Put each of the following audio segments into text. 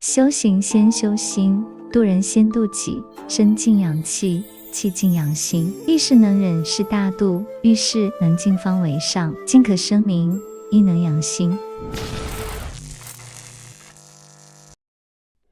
修行先修心，度人先度己，身静养气，气静养心。遇事能忍是大度，遇事能静方为上。静可生明，亦能养心。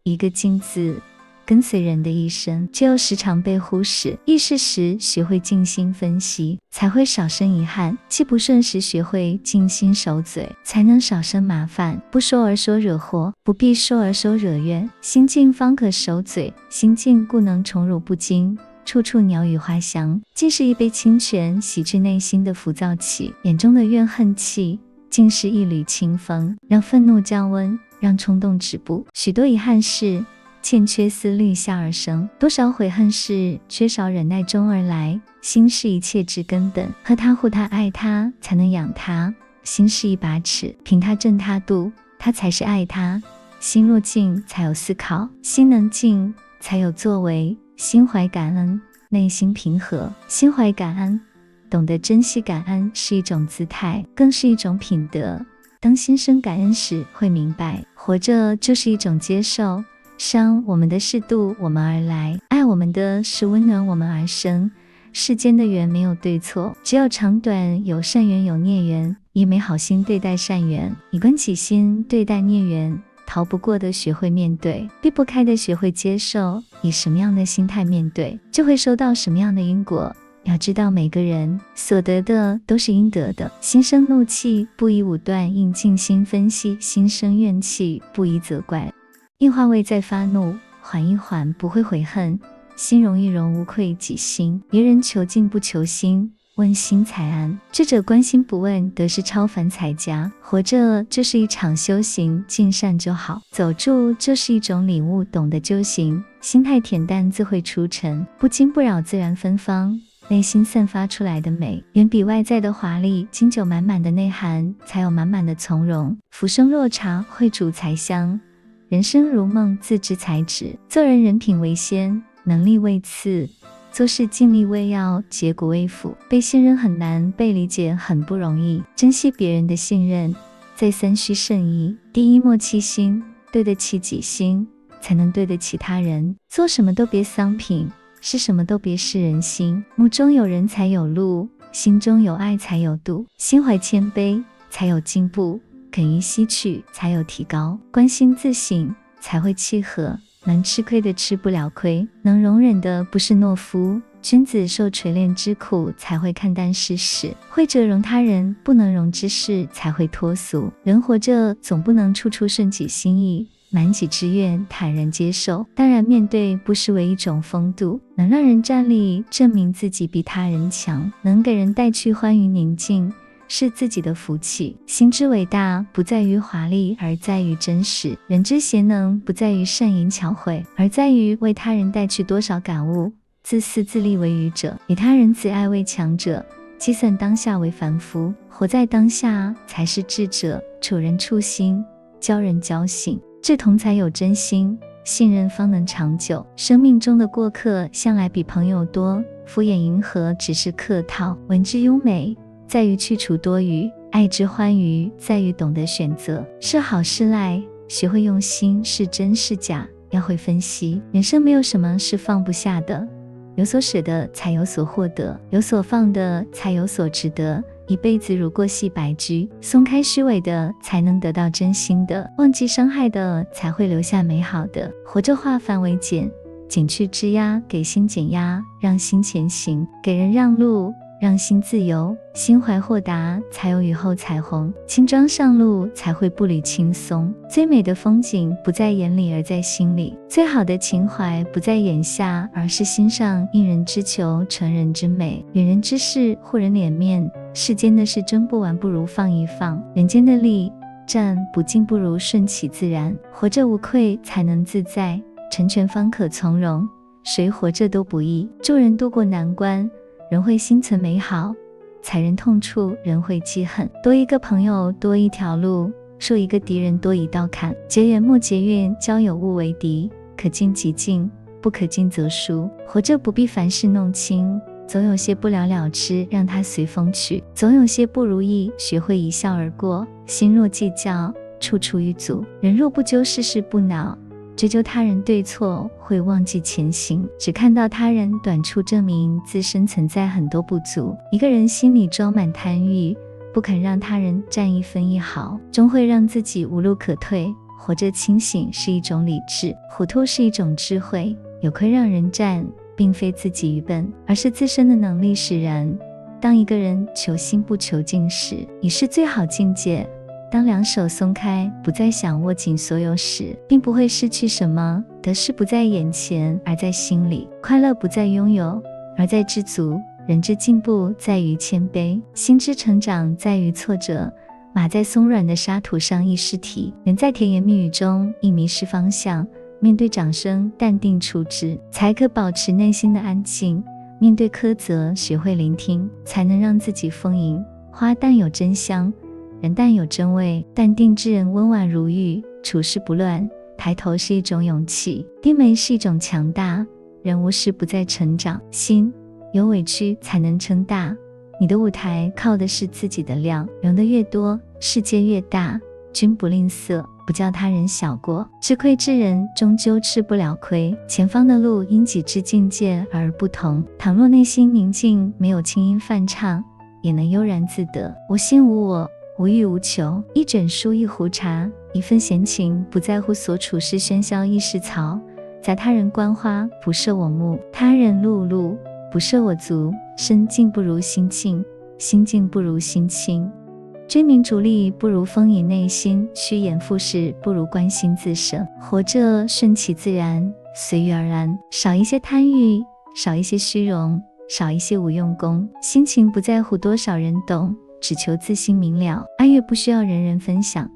一个静字跟随人的一生，就又时常被忽视。遇事时学会静心分析，才会少生遗憾；气不顺时学会静心守嘴，才能少生麻烦。不说而说惹祸，不必说而说惹怨。心静方可守嘴，心静故能宠辱不惊，处处鸟语花香。静是一杯清泉，洗去内心的浮躁气，眼中的怨恨气；静是一缕清风，让愤怒降温，让冲动止步。许多遗憾事欠缺思虑下而生，多少悔恨事缺少忍耐中而来。心是一切之根本，呵他护他爱他，才能养他。心是一把尺，凭他正他度，他才是爱他。心若静，才有思考；心能静，才有作为。心怀感恩，内心平和。心怀感恩，懂得珍惜感恩是一种姿态，更是一种品德。当心生感恩时，会明白，活着就是一种接受。伤我们的是渡我们而来，爱我们的是温暖我们而生。世间的缘没有对错，只有长短，有善缘有孽缘。以美好心对待善缘，以关起心对待孽缘。逃不过的学会面对，避不开的学会接受。以什么样的心态面对，就会收到什么样的因果。要知道每个人所得的都是应得的。心生怒气，不宜武断，应静心分析；心生怨气，不宜责怪。应话未再发怒，缓一缓，不会悔恨。心容一容，无愧己心。别人求静不求心，问心才安。智者观心不问，得是超凡才佳。活着就是一场修行，尽善就好；走住就是一种领悟，懂得就行。心态恬淡，自会出尘；不惊不扰，自然芬芳。内心散发出来的美，远比外在的华丽。经久满满的内涵，才有满满的从容。浮生若茶，会煮才香。人生如梦，自知才止。做人人品为先，能力为次；做事尽力为要，结果为辅。被信任很难，被理解很不容易。珍惜别人的信任，再三需慎意。第一莫欺心，对得起己心，才能对得起他人。做什么都别丧品，是什么都别失人心。目中有人才有路，心中有爱才有度。心怀谦卑，才有进步；肯于吸取，才有提高。关心自省，才会契合。能吃亏的吃不了亏，能容忍的不是懦夫。君子受锤炼之苦，才会看淡世事。会折容他人不能容之事，才会脱俗。人活着总不能处处顺己心意，满己之愿坦然接受。当然面对不失为一种风度，能让人站立，证明自己比他人强，能给人带去欢愉宁静，是自己的福气。心之伟大，不在于华丽，而在于真实。人之贤能，不在于善言巧慧，而在于为他人带去多少感悟。自私自利为愚者，以他人慈爱为强者，计算当下为凡夫。活在当下才是智者，处人处心，教人教性。志同才有真心，信任方能长久。生命中的过客向来比朋友多，敷衍迎合只是客套。文之优美，在于去除多余；爱之欢愉，在于懂得选择。是好是赖，学会用心，是真是假，要会分析。人生没有什么是放不下的，有所舍的才有所获得，有所放的才有所值得。一辈子如过细白驹，松开虚伪的，才能得到真心的；忘记伤害的，才会留下美好的。活着化繁为简，减去枝桠，给心减压，让心前行；给人让路，让心自由。心怀豁达，才有雨后彩虹；轻装上路，才会步履轻松。最美的风景不在眼里，而在心里；最好的情怀不在眼下，而是心上。应人之求，成人之美；远人之事，护人脸面。世间的事争不完，不如放一放；人间的力战不尽，不如顺其自然。活着无愧，才能自在；成全方可从容。谁活着都不易，助人渡过难关，人会心存美好；踩人痛处，人会记恨。多一个朋友，多一条路；树一个敌人，多一道坎。结缘莫结怨，交友勿为敌。可敬即敬，不可敬则疏。活着不必凡事弄清，总有些不了了之，让它随风去；总有些不如意，学会一笑而过。心若计较，处处遇阻；人若不纠，事事不恼，追究他人对错，会忘记前行，只看到他人短处，证明自身存在很多不足。一个人心里装满贪欲，不肯让他人占一分一毫，终会让自己无路可退。活着清醒是一种理智，糊涂是一种智慧。有亏让人占，并非自己愚笨，而是自身的能力使然。当一个人求新不求进时，已是最好境界。当两手松开，不再想握紧所有时，并不会失去什么。得失不在眼前，而在心里；快乐不在拥有，而在知足。人之进步在于谦卑，心之成长在于挫折。马在松软的沙土上亦失蹄，人在甜言蜜语中亦迷失方向。面对掌声，淡定处之，才可保持内心的安静；面对苛责，学会聆听，才能让自己丰盈。花淡有真香，人淡有真味。淡定之人温婉如玉，处事不乱。抬头是一种勇气，低眉是一种强大。人无时不在成长，心有委屈才能撑大。你的舞台靠的是自己的量，容得越多，世界越大。君不吝啬，不叫他人小过。吃亏之人终究吃不了亏，前方的路因己之境界而不同。倘若内心宁静，没有轻音泛唱，也能悠然自得。无心无我，无欲无求。一卷书，一壶茶，一份闲情，不在乎所处是喧嚣亦是嘈。在他人观花，不摄我目；他人碌碌，不摄我足。身静不如心静，心静不如心清。追名逐利不如丰盈内心，趋炎附势不如关心自身。活着顺其自然，随遇而安，少一些贪欲，少一些虚荣，少一些无用功。心情不在乎多少人懂，只求自心明了。爱乐不需要人人分享，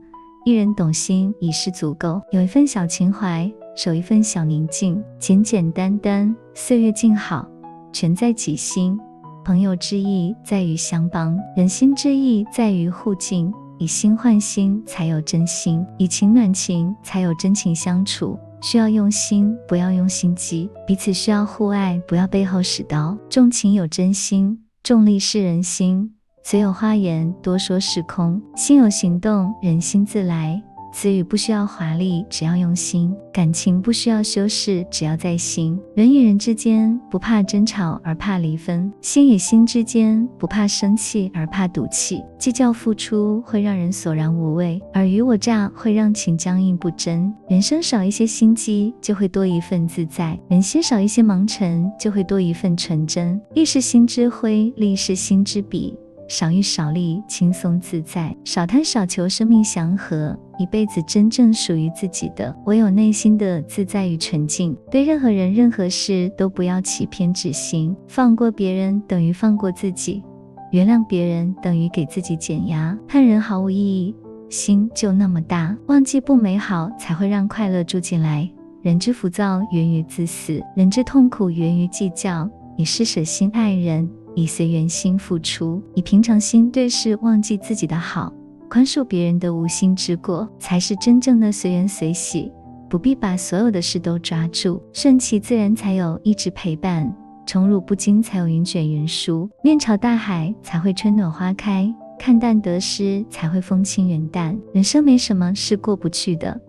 一人懂心已是足够。有一份小情怀，守一份小宁静，简简单单，岁月静好，全在己心。朋友之意在于相帮，人心之意在于互敬。以心换心才有真心，以情暖情才有真情相处。需要用心，不要用心机；彼此需要互爱，不要背后使刀。重情有真心，重利是人心。嘴有花言，多说是空；心有行动，人心自来。词语不需要华丽，只要用心；感情不需要修饰，只要在心。人与人之间不怕争吵，而怕离分；心与心之间不怕生气，而怕赌气。计较付出会让人索然无味，尔虞我诈会让情僵硬不真。人生少一些心机，就会多一份自在；人心少一些芒尘，就会多一份纯真。力是心之灰，力是心之笔。少欲少利，轻松自在；少贪少求，生命祥和。一辈子真正属于自己的，唯有内心的自在与纯净。对任何人任何事都不要起偏执心。放过别人等于放过自己，原谅别人等于给自己减压。看人毫无意义，心就那么大。忘记不美好，才会让快乐住进来。人之浮躁源于自私，人之痛苦源于计较。以施舍心爱人，以随缘心付出，以平常心对事，忘记自己的好，宽恕别人的无心之过，才是真正的随缘随喜。不必把所有的事都抓住，顺其自然才有一直陪伴，宠辱不惊才有云卷云舒，面朝大海才会春暖花开，看淡得失才会风轻云淡。人生没什么是过不去的，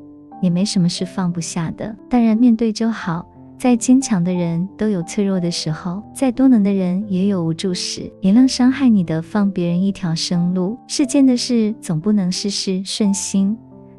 也没什么是放不下的，淡然面对就好。再坚强的人都有脆弱的时候，再多能的人也有无助时。原谅伤害你的，放别人一条生路。世间的事总不能事事顺心，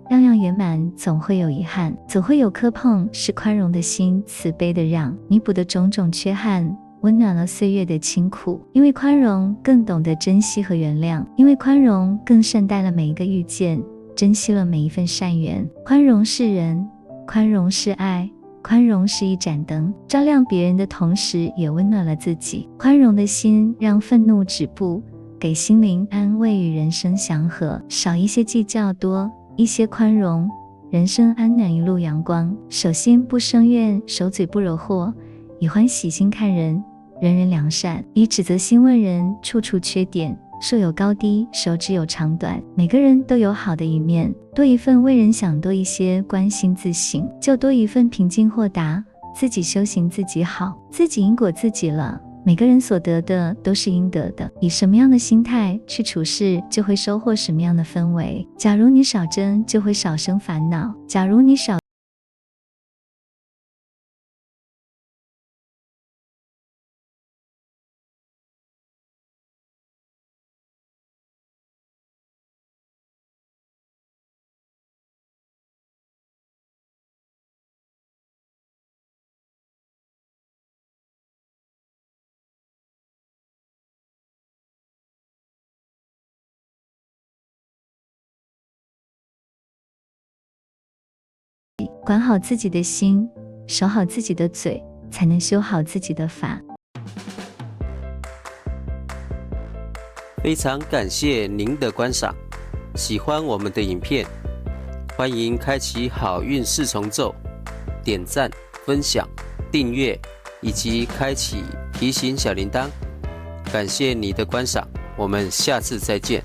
样样圆满总会有遗憾，总会有磕碰。是宽容的心，慈悲的让，弥补的种种缺憾，温暖了岁月的清苦。因为宽容，更懂得珍惜和原谅；因为宽容，更善待了每一个遇见，珍惜了每一份善缘。宽容是仁，宽容是爱，宽容是一盏灯，照亮别人的同时也温暖了自己。宽容的心让愤怒止步，给心灵安慰与人生祥和。少一些计较，多一些宽容，人生安暖一路阳光。手心不生怨，手嘴不惹祸，以欢喜心看人，人人良善；以指责心问人，处处缺点。树有高低，手指有长短，每个人都有好的一面。多一份为人想，多一些关心自省，就多一份平静豁达。自己修行自己好，自己因果自己了。每个人所得的都是应得的，以什么样的心态去处事，就会收获什么样的氛围。假如你少争，就会少生烦恼；假如你少管好自己的心，守好自己的嘴，才能修好自己的法。非常感谢您的观赏，喜欢我们的影片，欢迎开启好运四重奏，点赞、分享、订阅以及开启提醒小铃铛。感谢你的观赏，我们下次再见。